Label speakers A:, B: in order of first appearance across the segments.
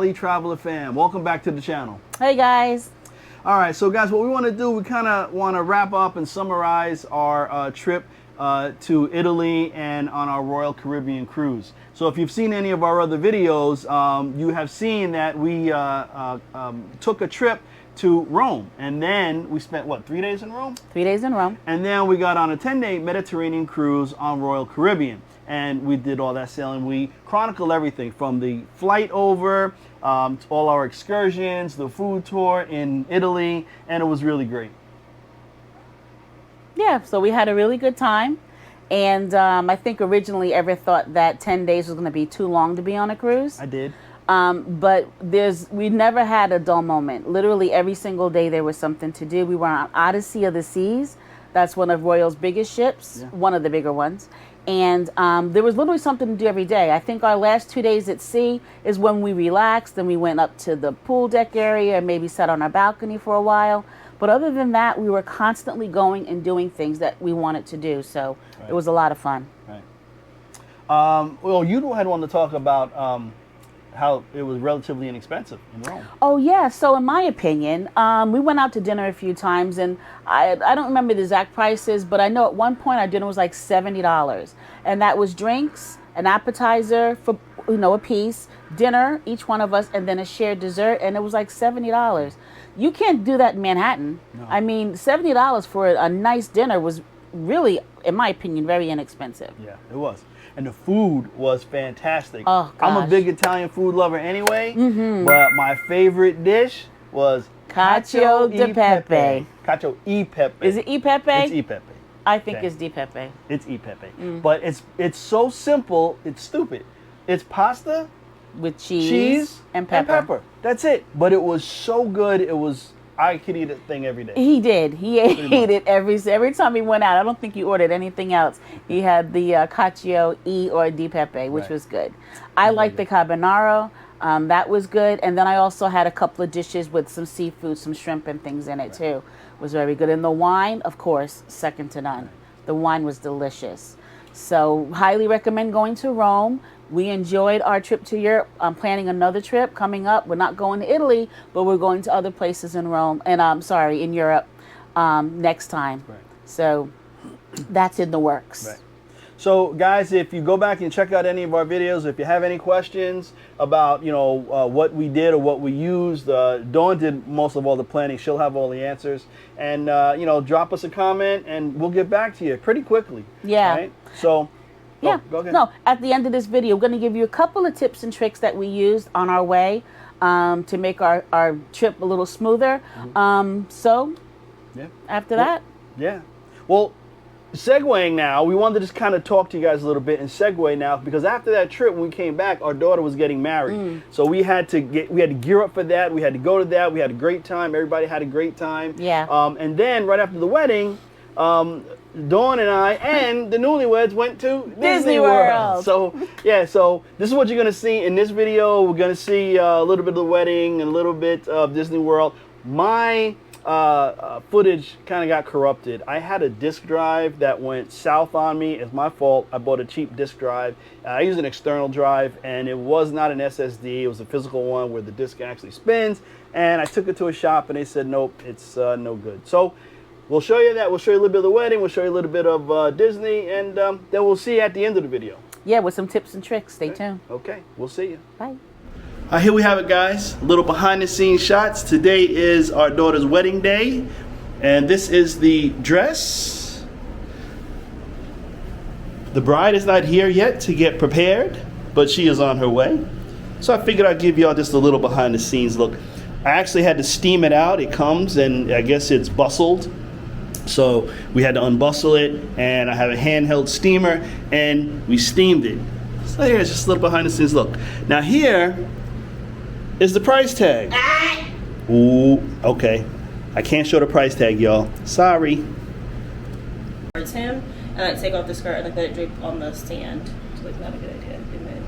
A: Ali Traveler fam, welcome back to the channel.
B: Hey guys.
A: All right, so guys, what we want to do, we kind of want to wrap up and summarize our trip to Italy and on our Royal Caribbean cruise. So if you've seen any of our other videos, you have seen that we took a trip to Rome, and then we spent, what, 3 days in Rome?
B: 3 days in Rome.
A: And then we got on a 10-day Mediterranean cruise on Royal Caribbean. And we did all that sailing. We chronicled everything from the flight over, to all our excursions, the food tour in Italy, and it was really great.
B: Yeah, so we had a really good time. And I think originally Everett thought that 10 days was going to be too long to be on a cruise.
A: I did.
B: But we never had a dull moment. Literally every single day there was something to do. We were on Odyssey of the Seas. That's one of Royal's biggest ships, yeah. One of the bigger ones. And there was literally something to do every day. I think our last 2 days at sea is when we relaxed and we went up to the pool deck area and maybe sat on our balcony for a while. But other than that, we were constantly going and doing things that we wanted to do. So right. It was a lot of fun.
A: Right. Well, you had wanted to talk about how it was relatively inexpensive in Rome.
B: Oh yeah, so in my opinion, we went out to dinner a few times, and I don't remember the exact prices, but I know at one point our dinner was like $70, and that was drinks, an appetizer for a piece, dinner, each one of us, and then a shared dessert, and it was like $70. You can't do that in Manhattan. No. I mean, $70 for a nice dinner was really, in my opinion, very inexpensive.
A: Yeah, it was. And the food was fantastic.
B: Oh, gosh.
A: I'm a big Italian food lover anyway, but my favorite dish was
B: cacio di pepe.
A: Cacio e pepe.
B: Is it e pepe?
A: It's e pepe.
B: I think it's di pepe.
A: It's e pepe. But it's so simple, it's stupid. It's pasta
B: with cheese and pepper.
A: That's it. But it was so good. I could eat that thing every day.
B: He did. He ate it every time he went out. I don't think he ordered anything else. He had the cacio e or di pepe, which was good. I liked the carbonara. That was good. And then I also had a couple of dishes with some seafood, some shrimp and things in it too. It was very good. And the wine, of course, second to none. The wine was delicious. So highly recommend going to Rome. We enjoyed our trip to Europe. I'm planning another trip coming up. We're not going to Italy, but we're going to other places in Rome, and in Europe next time.
A: Right.
B: So that's in the works.
A: Right. So guys, if you go back and check out any of our videos, if you have any questions about what we did or what we used, Dawn did most of all the planning. She'll have all the answers, and drop us a comment, and we'll get back to you pretty quickly.
B: Yeah.
A: Right? So.
B: Yeah.
A: Go ahead.
B: No, at the end of this video, we're going to give you a couple of tips and tricks that we used on our way to make our trip a little smoother. So, after that.
A: Yeah. Well, segueing now, we wanted to just kind of talk to you guys a little bit and segue now, because after that trip, when we came back, our daughter was getting married. So we had to gear up for that. We had to go to that. We had a great time. Everybody had a great time.
B: Yeah.
A: And then right after the wedding, Dawn and I and the newlyweds went to Disney World. So yeah, so this is what you're gonna see in this video. We're gonna see a little bit of the wedding and a little bit of Disney World. My footage kind of got corrupted. I had a disk drive that went south on me. It's my fault. I bought a cheap disk drive. I used an external drive, and it was not an SSD. It was a physical one where the disk actually spins. And I took it to a shop, and they said, nope, it's no good. So we'll show you that. We'll show you a little bit of the wedding. We'll show you a little bit of Disney, and then we'll see you at the end of the video.
B: Yeah, with some tips and tricks. Stay tuned.
A: Okay, we'll see you.
B: Bye.
A: Here we have it, guys. A little behind-the-scenes shots. Today is our daughter's wedding day, and this is the dress. The bride is not here yet to get prepared, but she is on her way. So I figured I'd give y'all just a little behind-the-scenes look. I actually had to steam it out. It comes, and I guess it's bustled. So we had to unbustle it, and I have a handheld steamer, and we steamed it. So here's just a little behind the scenes look. Now here is the price tag. Ooh, okay. I can't show the price tag, y'all. Sorry.
C: Towards him, and I take off the skirt and I let it drape on the stand. So it's not a good idea. And then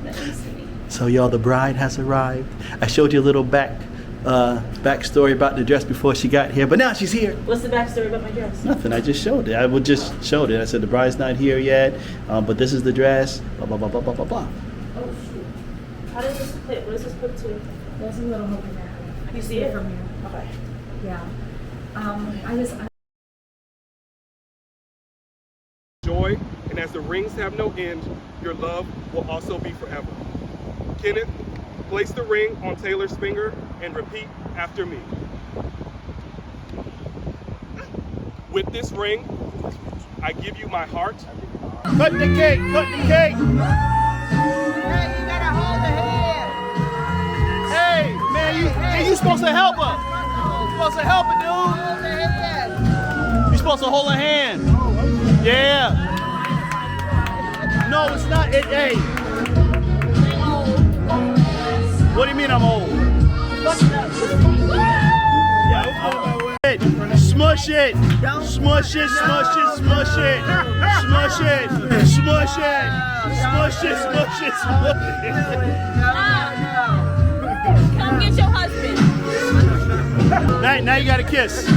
C: let him see me.
A: So y'all, the bride has arrived. I showed you a little backstory about the dress before she got here, but now she's here.
C: What's the backstory about my dress?
A: Nothing, I just showed it. I just showed it. I said the bride's not here yet, but this is the dress, blah, blah, blah, blah, blah, blah, blah.
C: Oh, shoot. How does this Hey, what is this put to?
D: There's a little hook in there. I
C: You
D: can
C: see it
D: from here.
C: Okay.
D: Yeah.
E: Joy, and as the rings have no end, your love will also be forever. Kenneth, place the ring on Taylor's finger and repeat after me. With this ring, I give you my heart.
A: Cut the cake, cut the cake.
F: Hey, you gotta hold the hand.
A: Hey, man, you supposed to help her. You supposed to help her, dude.
F: Hold the hand.
A: You're supposed to hold her hand. Yeah. No, it's not. Hey. What do you mean I'm old? Smush it. Smush it, smush it, smush it. Smush it. Smush it. Smush it, smush it, smush it.
C: Come get your husband.
A: Now you got a kiss.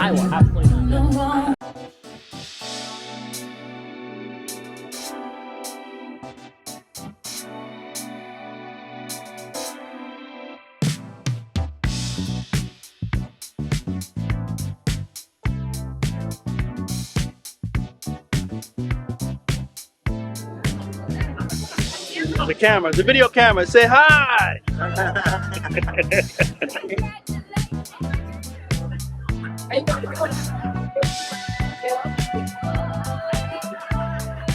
B: I will absolutely not.
A: The camera, the video camera, say hi.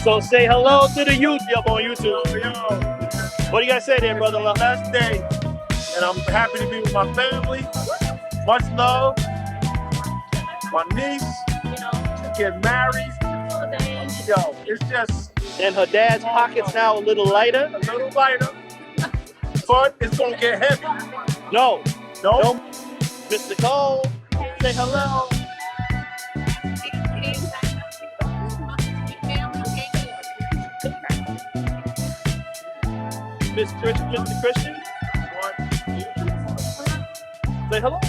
A: So say hello to the youth on YouTube.
G: Yo,
A: What do you guys say there, brother-in-law?
G: last day, and I'm happy to be with my family. Much love. My niece, get married. Yo, it's just
A: And her dad's pockets now a little lighter.
G: a little lighter, but it's gonna get heavy.
A: No,
G: No,
A: Mr. Cole, say hello. Mr. Christian, say hello.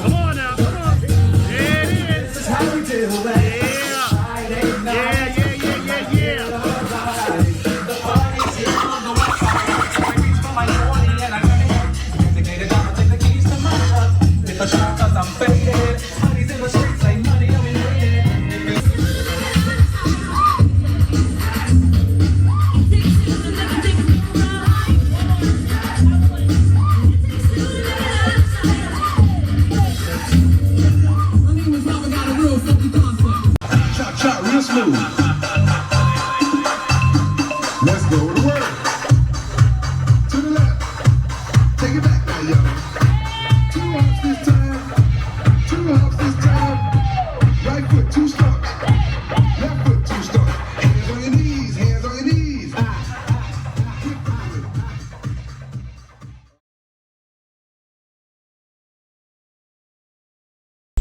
A: Come on now, come on. There it is. Yeah.
H: Chop real smooth. Let's go to work. To the left. Take it back now, y'all. 2 hops this time. 2 hops this time. Right foot, 2 stumps. Left foot, 2 stumps. Hands on your knees. Hands on your knees.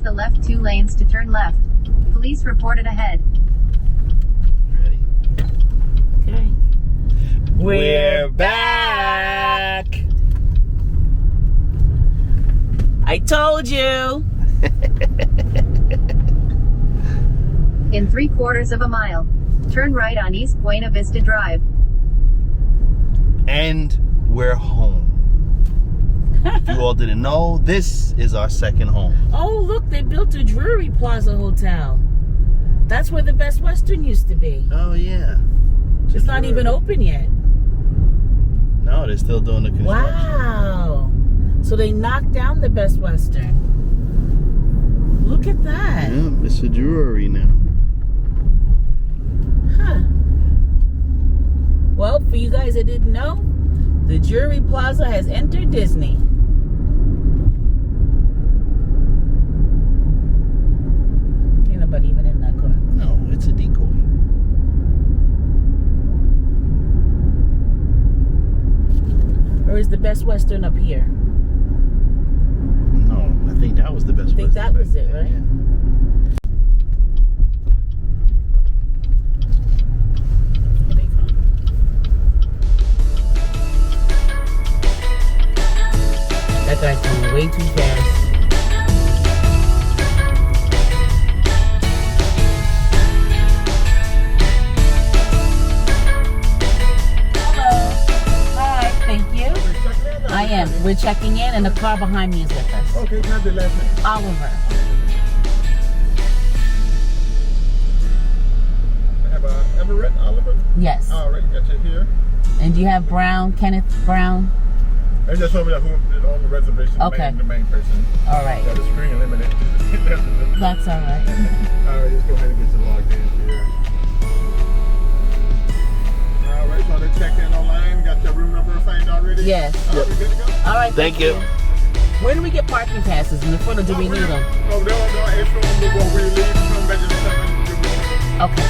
I: The left 2 lanes to turn left. Police reported ahead.
A: Ready?
B: Okay.
A: We're back.
B: I told you.
I: In 3/4 of a mile, turn right on East Buena Vista Drive.
A: And we're home. If you all didn't know, this is our second home.
B: Oh, look, they built a Drury Plaza Hotel. That's where the Best Western used to be.
A: Oh yeah.
B: It's not even open yet.
A: No, they're still doing the construction.
B: Wow. So they knocked down the Best Western. Look at that.
A: Yeah, it's a Drury now.
B: Huh. Well, for you guys that didn't know, the Drury Plaza has entered Disney. Ain't nobody even in that car.
A: No, it's a decoy.
B: is the Best Western up here?
A: No, I think that was the best.
B: I think that was it, right?
A: Yeah.
B: That guy's going way too fast. Hello. Hi, thank you. I am. We're checking in, and the car behind me is with us.
H: Okay, can I have the last name?
B: Oliver.
H: I have Everett Oliver.
B: Yes.
H: All right, got you here.
B: And do you have Brown, Kenneth Brown?
H: They just told me that who did on the reservation.
B: Okay.
H: The main person.
B: All right.
H: Got the screen limited.
B: That's all right.
H: All right, let's go ahead and get you logged in here. All right, so they checked in online. Got your room number assigned already?
B: Yes.
H: All right, we good to go?
B: All right.
A: Thank you.
B: Where do we get parking passes? In the front, or do we need them?
H: Oh, no, it's from the when we leave. Come back to 7.
B: Okay.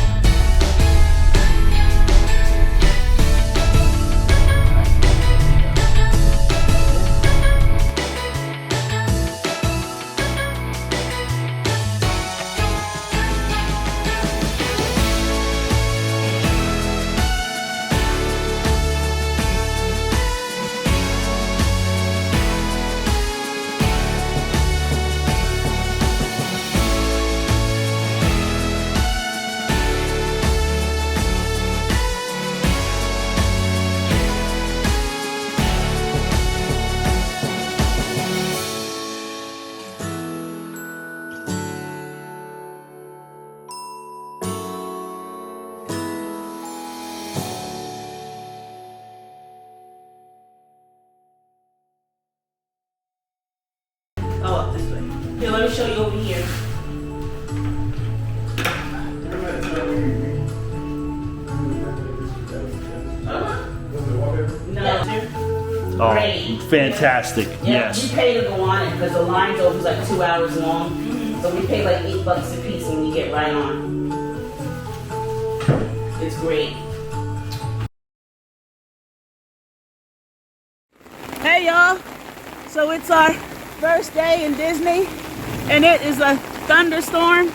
C: Oh, up this way. Here, let me show you over here. No.
J: Oh,
C: Great.
J: fantastic.
C: Yeah,
J: Yes.
C: we pay to go on it because the line's over like 2 hours long. So we pay like $8 a piece and we get right on. It's great.
B: Hey y'all, so it's our first day in Disney and it is a thunderstorm.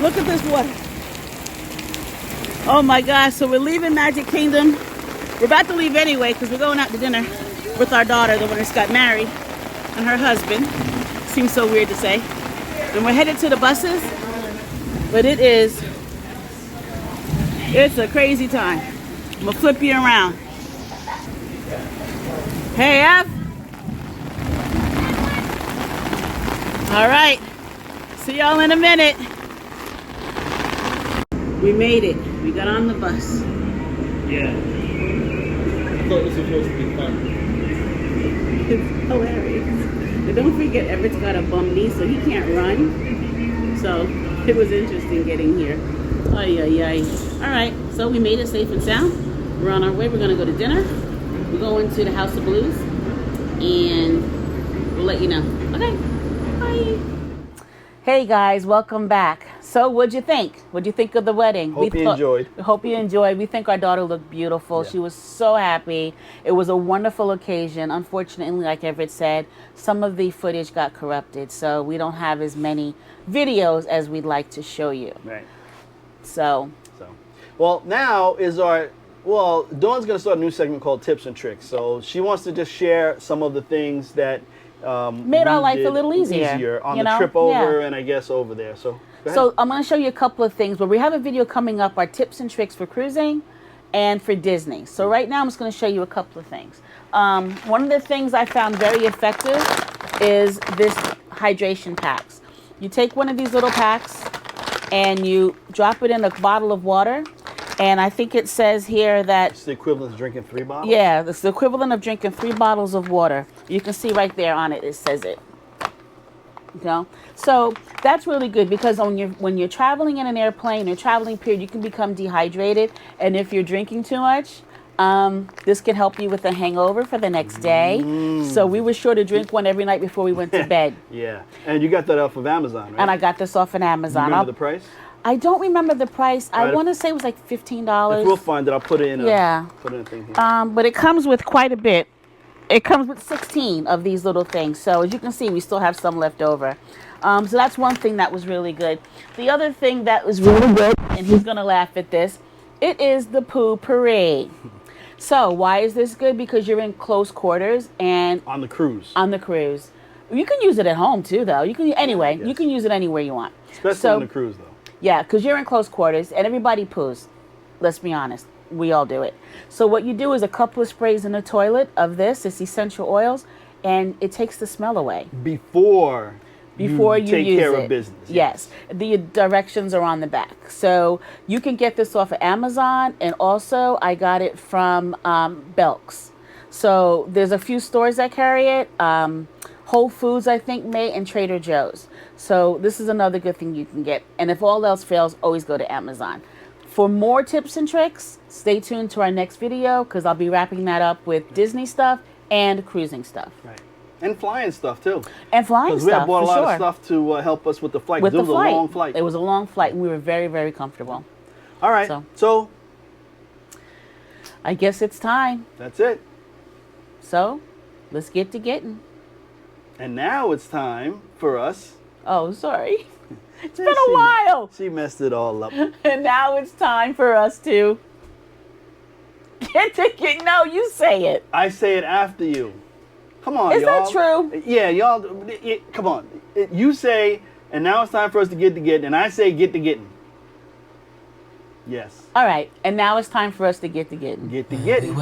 B: Look at this water. Oh my gosh, so we're leaving Magic Kingdom. We're about to leave anyway because we're going out to dinner with our daughter, the one that's got married, and her husband. Seems so weird to say. And we're headed to the buses, but it's a crazy time. I'm gonna flip you around. Hey, F. All right. See y'all in a minute. We made it. We got on the bus.
J: Yeah.
H: I thought this was supposed to be fun.
B: It's hilarious. And don't forget, Everett's got a bum knee, so he can't run. So it was interesting getting here. Ay, ay, ay. All right. So we made it safe and sound. We're on our way. We're going to go to dinner. We're going to the House of Blues. And we'll let you know. Okay. Bye. Hey guys, welcome back. So what'd you think? What'd you think of the wedding?
A: Hope you enjoyed.
B: Hope you enjoyed. We think our daughter looked beautiful.
A: Yeah.
B: She was so happy. It was a wonderful occasion. Unfortunately, like Everett said, some of the footage got corrupted. So we don't have as many videos as we'd like to show you.
A: Right.
B: So.
A: Well, now is our... Well, Dawn's going to start a new segment called Tips and Tricks. So she wants to just share some of the things that
B: made our life a little easier
A: on
B: you
A: the
B: know?
A: trip over
B: Yeah.
A: and I guess over there. So go ahead.
B: So I'm going to show you a couple of things, but we have a video coming up, our tips and tricks for cruising and for Disney. So right now I'm just going to show you a couple of things. One of the things I found very effective is this hydration packs. You take one of these little packs and you drop it in a bottle of water. And I think it says here that...
A: It's the equivalent of drinking 3 bottles?
B: Yeah, it's the equivalent of drinking 3 bottles of water. You can see right there on it, it says it. You know? So that's really good because when you're traveling in an airplane or traveling period, you can become dehydrated. And if you're drinking too much, this can help you with a hangover for the next day. So we were sure to drink one every night before we went to bed.
A: Yeah. And you got that off of Amazon, right?
B: And I got this off of Amazon.
A: You remember the price?
B: I don't remember the price. I
A: Right.
B: want to say it was like $15.
A: If we'll find it, I'll put it in. Put it in a thing here.
B: But it comes with quite a bit. It comes with 16 of these little things. So as you can see, we still have some left over. So that's one thing that was really good. The other thing that was really good, and he's gonna laugh at this, it is the Pooh Parade. So why is this good? Because you're in close quarters and
A: On the cruise.
B: on the cruise. You can use it at home too, though. You can anyway.
A: Yes.
B: You can use it anywhere you want.
A: Especially on the cruise, though.
B: Yeah, because you're in close quarters and everybody poos. Let's be honest. We all do it. So what you do is a couple of sprays in the toilet of this. It's essential oils, and it takes the smell away.
A: Before you take
B: use
A: care
B: it.
A: of business.
B: Yes. The directions are on the back. So you can get this off of Amazon, and also I got it from Belk's. So there's a few stores that carry it. Whole Foods, I think, may, and Trader Joe's. So this is another good thing you can get. And if all else fails, always go to Amazon. For more tips and tricks, stay tuned to our next video, because I'll be wrapping that up with Disney stuff and cruising stuff.
A: Right. And flying stuff, too.
B: And flying
A: Because we
B: stuff,
A: have bought a
B: for
A: lot
B: sure.
A: of stuff to help us with the flight.
B: With
A: It
B: the
A: was
B: flight.
A: a long flight.
B: It was a long flight, and we were very, very comfortable.
A: All right. So
B: I guess it's time.
A: that's it.
B: So let's get to getting.
A: And now it's time for us.
B: Oh, sorry. It's been a while.
A: She messed it all up.
B: And now it's time for us to get to get. No, you say it.
A: I say it after you. Come on,
B: Is
A: y'all.
B: that true?
A: Yeah, y'all. Come on. You say, and now it's time for us to get to getting, and I say get to getting. Yes.
B: All right. And now it's time for us to get to getting.
A: Get to getting.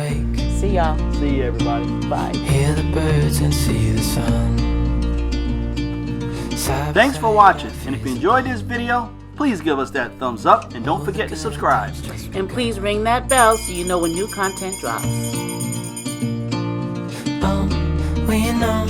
B: See y'all.
A: See you, everybody.
B: Bye.
K: Hear the birds and see the sun.
A: Thanks for watching, and if you enjoyed this video, please give us that thumbs up, and don't forget to subscribe.
B: And please ring that bell so you know when new content drops.
K: We know